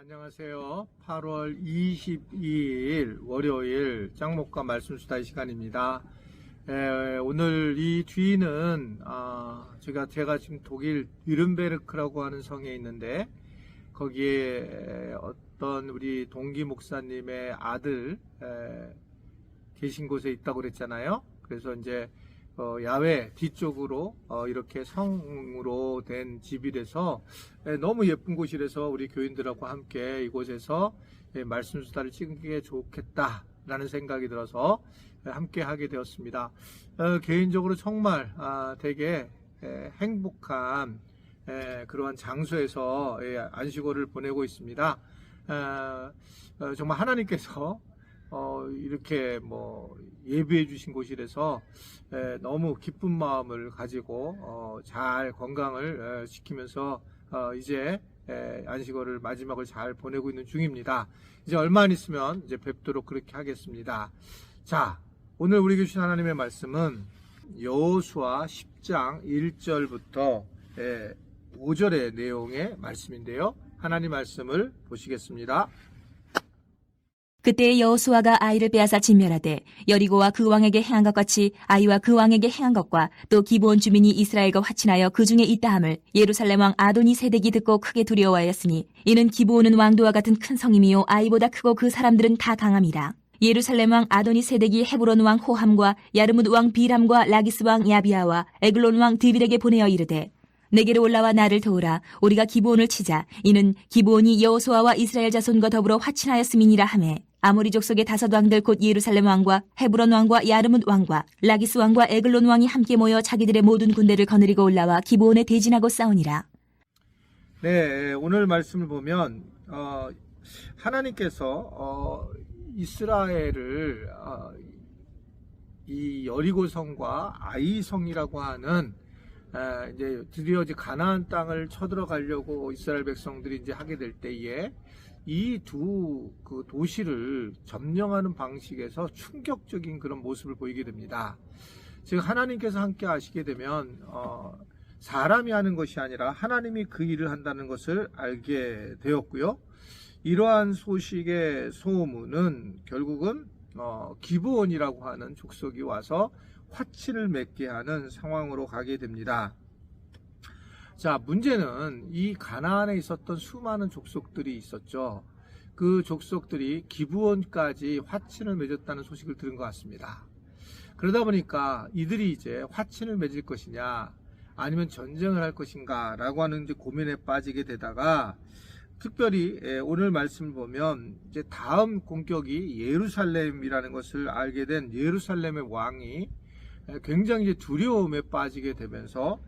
안녕하세요. 8월 22일 월요일 짱목과 말씀수다의 시간입니다. 오늘 이 뒤는 제가 지금 독일 뉘른베르크라고 하는 성에 있는데 거기에 어떤 우리 동기 목사님의 아들 계신 곳에 있다고 그랬잖아요. 그래서 이제 야외 뒤쪽으로 이렇게 성으로 된 집이라서 너무 예쁜 곳이라서 우리 교인들하고 함께 이곳에서 말씀 수다를 찍는 게 좋겠다라는 생각이 들어서 함께 하게 되었습니다. 개인적으로 정말 되게 행복한 그러한 장소에서 안식월을 보내고 있습니다. 정말 하나님께서 이렇게 예배해 주신 곳이라서 너무 기쁜 마음을 가지고 잘 건강을 지키면서 이제 안식월을 마지막을 잘 보내고 있는 중입니다. 이제 얼마 안 있으면 이제 뵙도록 그렇게 하겠습니다. 자, 오늘 우리에게 주신 하나님의 말씀은 여호수아 10장 1절부터 5절의 내용의 말씀인데요. 하나님 말씀을 보시겠습니다. 그때 여호수아가 아이를 빼앗아 진멸하되 여리고와 그 왕에게 행한 것 같이 아이와 그 왕에게 행한 것과 또 기브온 주민이 이스라엘과 화친하여 그 중에 있다함을 예루살렘 왕 아도니 세덱이 듣고 크게 두려워하였으니 이는 기브온은 왕도와 같은 큰 성임이요 아이보다 크고 그 사람들은 다 강함이라. 예루살렘 왕 아도니 세덱이 헤브론 왕 호함과 야르뭇 왕 비람과 라기스 왕 야비아와 에글론 왕 드빌에게 보내어 이르되 내게로 올라와 나를 도우라. 우리가 기브온을 치자. 이는 기브온이 여호수아와 이스라엘 자손과 더불어 화친하였음이니라 하매 아모리 족속의 5 왕들 곧 예루살렘 왕과 헤브론 왕과 야르뭇 왕과 라기스 왕과 에글론 왕이 함께 모여 자기들의 모든 군대를 거느리고 올라와 기브온에 대진하고 싸우니라. 네, 오늘 말씀을 보면 하나님께서 이스라엘을 이 여리고성과 아이성이라고 하는 이제 드디어 이제 가나안 땅을 쳐들어가려고 이스라엘 백성들이 이제 하게 될 때에 이 두 그 도시를 점령하는 방식에서 충격적인 그런 모습을 보이게 됩니다. 즉 하나님께서 함께 하시게 되면 사람이 하는 것이 아니라 하나님이 그 일을 한다는 것을 알게 되었고요. 이러한 소식의 소문은 결국은 기브온이라고 하는 족속이 와서 화친을 맺게 하는 상황으로 가게 됩니다. 자, 문제는 이 가나안에 있었던 수많은 족속들이 있었죠. 그 족속들이 기브온까지 화친을 맺었다는 소식을 들은 것 같습니다. 그러다 보니까 이들이 이제 화친을 맺을 것이냐 아니면 전쟁을 할 것인가 라고 하는 이제 고민에 빠지게 되다가 특별히 오늘 말씀을 보면 이제 다음 공격이 예루살렘이라는 것을 알게 된 예루살렘의 왕이 굉장히 이제 두려움에 빠지게 되면서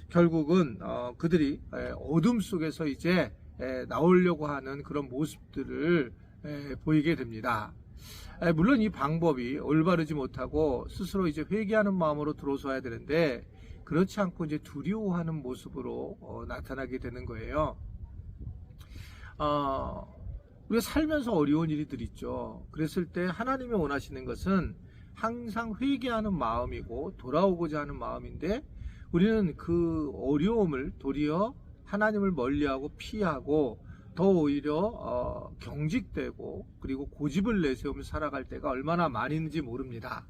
결국은 그들이 어둠 속에서 이제 나오려고 하는 그런 모습들을 보이게 됩니다. 물론 이 방법이 올바르지 못하고 스스로 이제 회개하는 마음으로 들어서야 되는데 그렇지 않고 이제 두려워하는 모습으로 나타나게 되는 거예요. 우리가 살면서 어려운 일들 있죠. 그랬을 때 하나님이 원하시는 것은 항상 회개하는 마음이고 돌아오고자 하는 마음인데 우리는 그 어려움을 도리어 하나님을 멀리하고 피하고 더 오히려 경직되고 그리고 고집을 내세우며 살아갈 때가 얼마나 많이 있는지 모릅니다.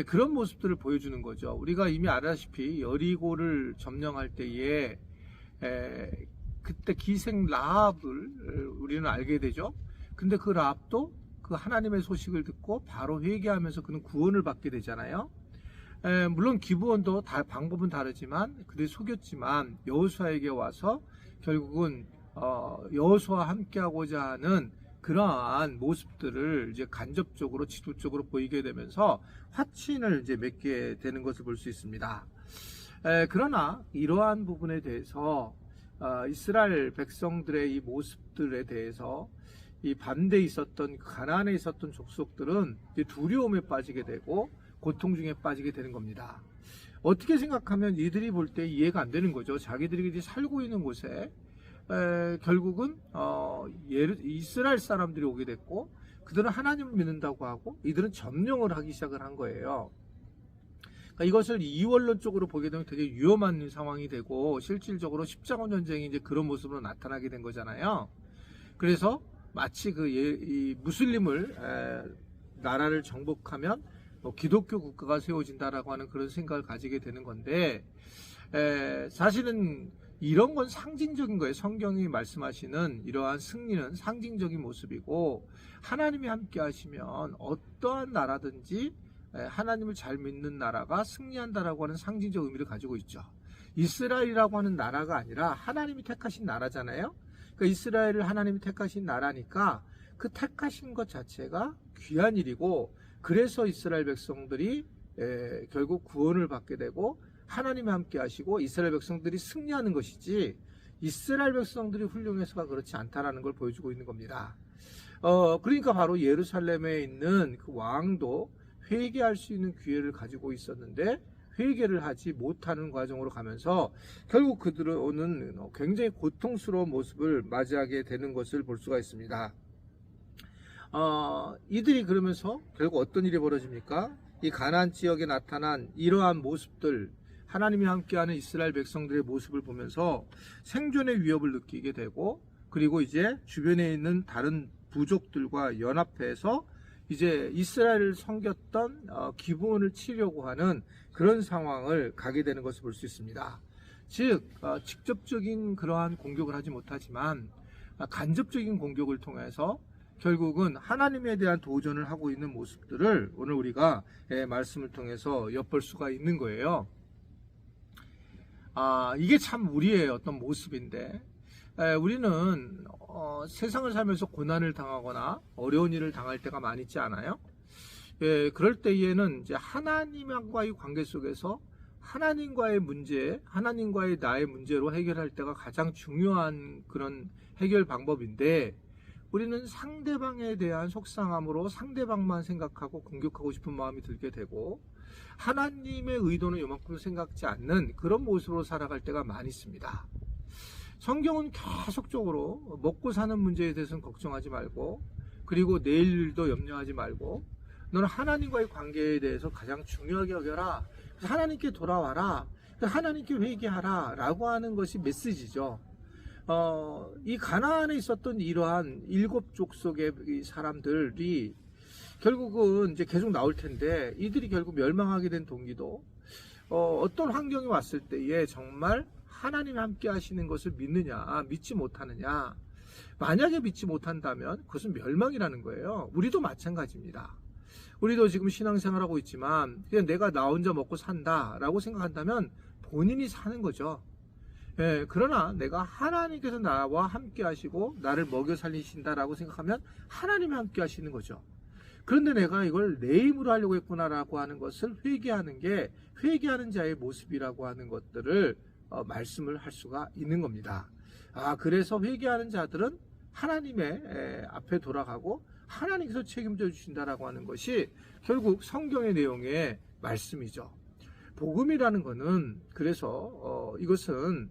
그런 모습들을 보여주는 거죠. 우리가 이미 알다시피 여리고를 점령할 때에 그때 기생 라합을 우리는 알게 되죠. 근데 그 라합도 그 하나님의 소식을 듣고 바로 회개하면서 그는 구원을 받게 되잖아요. 물론 기브온도 방법은 다르지만 그들이 속였지만 여호수아에게 와서 결국은 여호수아와 함께하고자 하는 그러한 모습들을 이제 간접적으로 지도적으로 보이게 되면서 화친을 이제 맺게 되는 것을 볼 수 있습니다. 그러나 이러한 부분에 대해서 이스라엘 백성들의 이 모습들에 대해서 이 반대에 있었던 가나안에 있었던 족속들은 이제 두려움에 빠지게 되고 고통 중에 빠지게 되는 겁니다. 어떻게 생각하면 이들이 볼 때 이해가 안 되는 거죠. 자기들이 이제 살고 있는 곳에 결국은 이스라엘 사람들이 오게 됐고 그들은 하나님을 믿는다고 하고 이들은 점령을 하기 시작을 한 거예요. 그러니까 이것을 이원론적으로 보게 되면 되게 위험한 상황이 되고 실질적으로 십자군 전쟁이 이제 그런 모습으로 나타나게 된 거잖아요. 그래서 마치 이 무슬림을 나라를 정복하면 기독교 국가가 세워진다라고 하는 그런 생각을 가지게 되는 건데, 사실은 이런 건 상징적인 거예요. 성경이 말씀하시는 이러한 승리는 상징적인 모습이고, 하나님이 함께 하시면 어떠한 나라든지 하나님을 잘 믿는 나라가 승리한다라고 하는 상징적 의미를 가지고 있죠. 이스라엘이라고 하는 나라가 아니라 하나님이 택하신 나라잖아요. 그러니까 이스라엘을 하나님이 택하신 나라니까 그 택하신 것 자체가 귀한 일이고, 그래서 이스라엘 백성들이 결국 구원을 받게 되고 하나님이 함께 하시고 이스라엘 백성들이 승리하는 것이지, 이스라엘 백성들이 훌륭해서가 그렇지 않다라는 걸 보여주고 있는 겁니다. 그러니까 바로 예루살렘에 있는 그 왕도 회개할 수 있는 기회를 가지고 있었는데 회개를 하지 못하는 과정으로 가면서 결국 그들은 굉장히 고통스러운 모습을 맞이하게 되는 것을 볼 수가 있습니다. 이들이 그러면서 결국 어떤 일이 벌어집니까? 이 가나안 지역에 나타난 이러한 모습들, 하나님이 함께하는 이스라엘 백성들의 모습을 보면서 생존의 위협을 느끼게 되고, 그리고 이제 주변에 있는 다른 부족들과 연합해서 이제 이스라엘을 섬겼던 기브온을 치려고 하는 그런 상황을 가게 되는 것을 볼 수 있습니다. 즉 직접적인 그러한 공격을 하지 못하지만 간접적인 공격을 통해서 결국은 하나님에 대한 도전을 하고 있는 모습들을 오늘 우리가 말씀을 통해서 엿볼 수가 있는 거예요. 이게 참 우리의 어떤 모습인데, 우리는 세상을 살면서 고난을 당하거나 어려운 일을 당할 때가 많이 있지 않아요? 그럴 때에는 이제 하나님과의 관계 속에서 하나님과의 문제, 하나님과의 나의 문제로 해결할 때가 가장 중요한 그런 해결 방법인데, 우리는 상대방에 대한 속상함으로 상대방만 생각하고 공격하고 싶은 마음이 들게 되고, 하나님의 의도는 요만큼 생각지 않는 그런 모습으로 살아갈 때가 많이 있습니다. 성경은 계속적으로 먹고 사는 문제에 대해서는 걱정하지 말고, 그리고 내일도 염려하지 말고, 너는 하나님과의 관계에 대해서 가장 중요하게 여겨라, 하나님께 돌아와라, 하나님께 회개하라 라고 하는 것이 메시지죠. 이 가나안에 있었던 이러한 7족 속의 이 사람들이 결국은 이제 계속 나올 텐데, 이들이 결국 멸망하게 된 동기도 어떤 환경이 왔을 때에 정말 하나님 함께 하시는 것을 믿느냐, 믿지 못하느냐. 만약에 믿지 못한다면 그것은 멸망이라는 거예요. 우리도 마찬가지입니다. 우리도 지금 신앙생활하고 있지만 그냥 내가 나 혼자 먹고 산다라고 생각한다면 본인이 사는 거죠. 그러나 내가 하나님께서 나와 함께 하시고 나를 먹여 살리신다라고 생각하면 하나님이 함께 하시는 거죠. 그런데 내가 이걸 내 힘으로 하려고 했구나라고 하는 것을 회개하는 게 회개하는 자의 모습이라고 하는 것들을 말씀을 할 수가 있는 겁니다. 그래서 회개하는 자들은 하나님의 앞에 돌아가고 하나님께서 책임져 주신다라고 하는 것이 결국 성경의 내용의 말씀이죠. 복음이라는 것은 그래서 이것은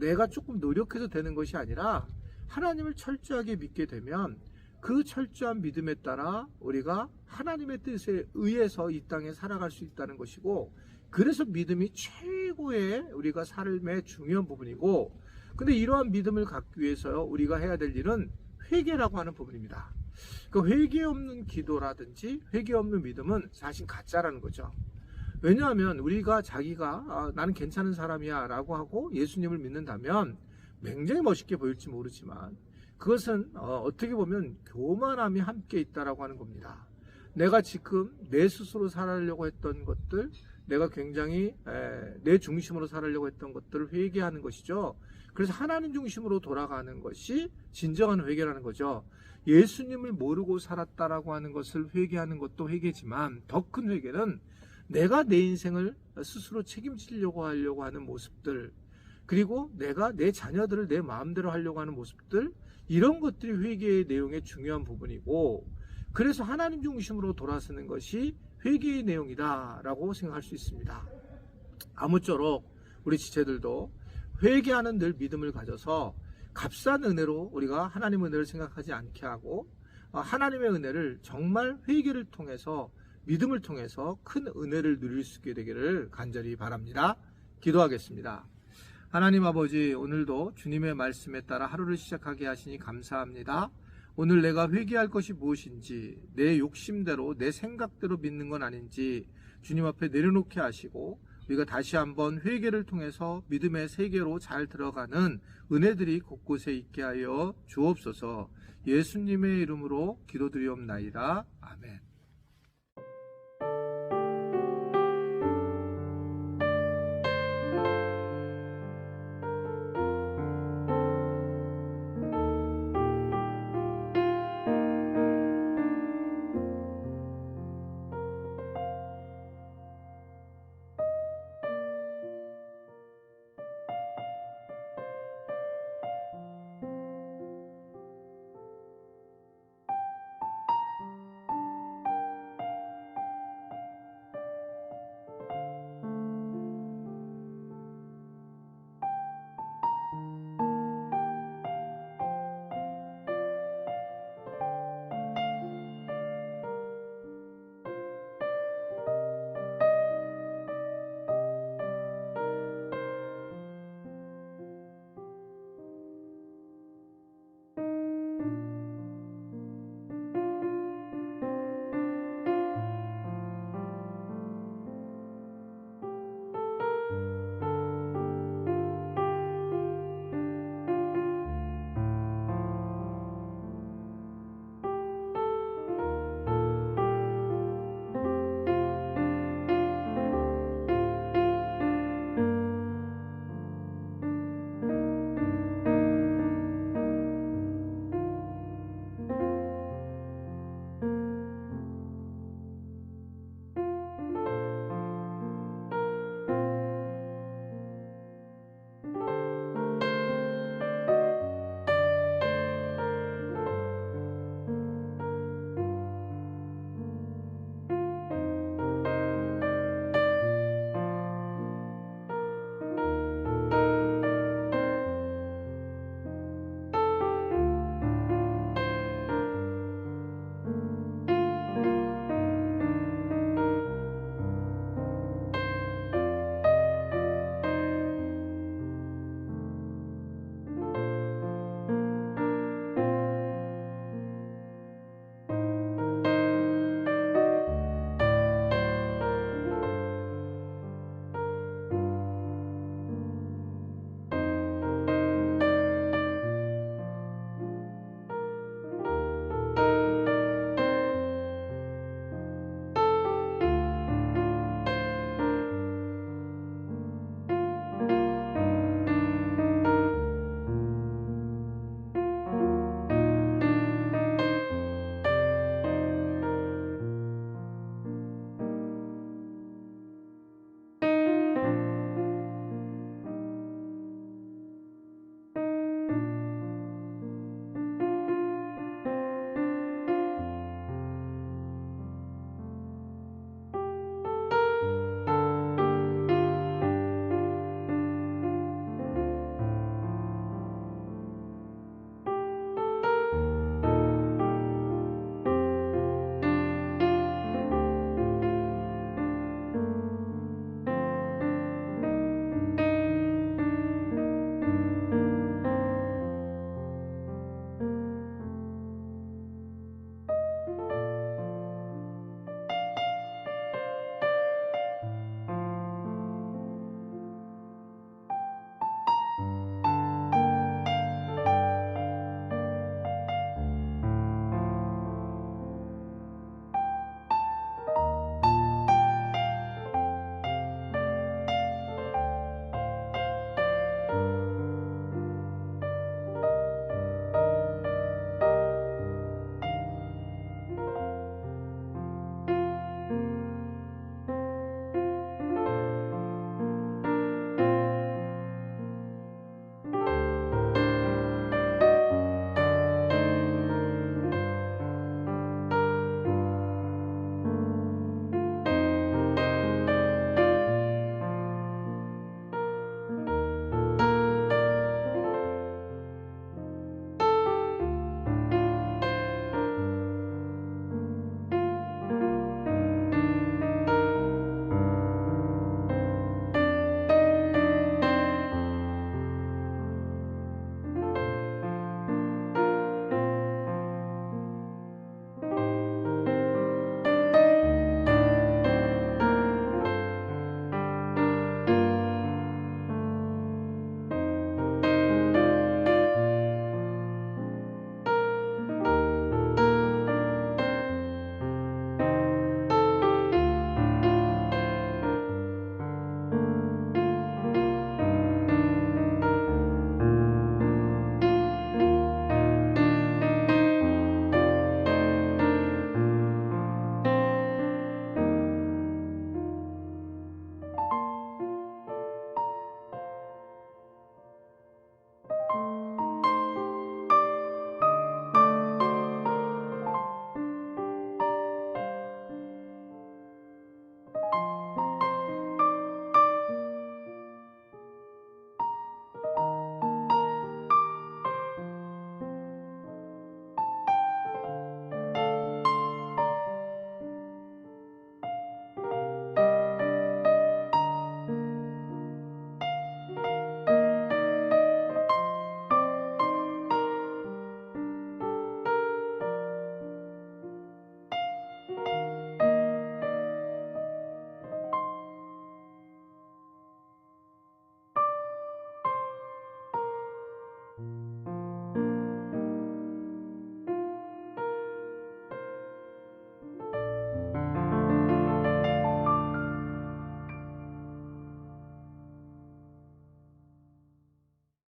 내가 조금 노력해서 되는 것이 아니라 하나님을 철저하게 믿게 되면 그 철저한 믿음에 따라 우리가 하나님의 뜻에 의해서 이 땅에 살아갈 수 있다는 것이고, 그래서 믿음이 최고의 우리가 삶의 중요한 부분이고, 근데 이러한 믿음을 갖기 위해서 우리가 해야 될 일은 회개라고 하는 부분입니다. 그 회개 없는 기도라든지 회개 없는 믿음은 사실 가짜라는 거죠. 왜냐하면 우리가 자기가 나는 괜찮은 사람이야 라고 하고 예수님을 믿는다면 굉장히 멋있게 보일지 모르지만 그것은 어떻게 보면 교만함이 함께 있다라고 하는 겁니다. 내가 지금 내 스스로 살아가려고 했던 것들, 내가 굉장히 내 중심으로 살아가려고 했던 것들을 회개하는 것이죠. 그래서 하나님 중심으로 돌아가는 것이 진정한 회개라는 거죠. 예수님을 모르고 살았다라고 하는 것을 회개하는 것도 회개지만 더 큰 회개는 내가 내 인생을 스스로 책임지려고 하려고 하는 모습들, 그리고 내가 내 자녀들을 내 마음대로 하려고 하는 모습들, 이런 것들이 회개의 내용의 중요한 부분이고, 그래서 하나님 중심으로 돌아서는 것이 회개의 내용이다라고 생각할 수 있습니다. 아무쪼록 우리 지체들도 회개하는 늘 믿음을 가져서 값싼 은혜로 우리가 하나님의 은혜를 생각하지 않게 하고, 하나님의 은혜를 정말 회개를 통해서 믿음을 통해서 큰 은혜를 누릴 수 있게 되기를 간절히 바랍니다. 기도하겠습니다. 하나님 아버지, 오늘도 주님의 말씀에 따라 하루를 시작하게 하시니 감사합니다. 오늘 내가 회개할 것이 무엇인지, 내 욕심대로 내 생각대로 믿는 건 아닌지 주님 앞에 내려놓게 하시고, 우리가 다시 한번 회개를 통해서 믿음의 세계로 잘 들어가는 은혜들이 곳곳에 있게 하여 주옵소서. 예수님의 이름으로 기도드리옵나이다. 아멘.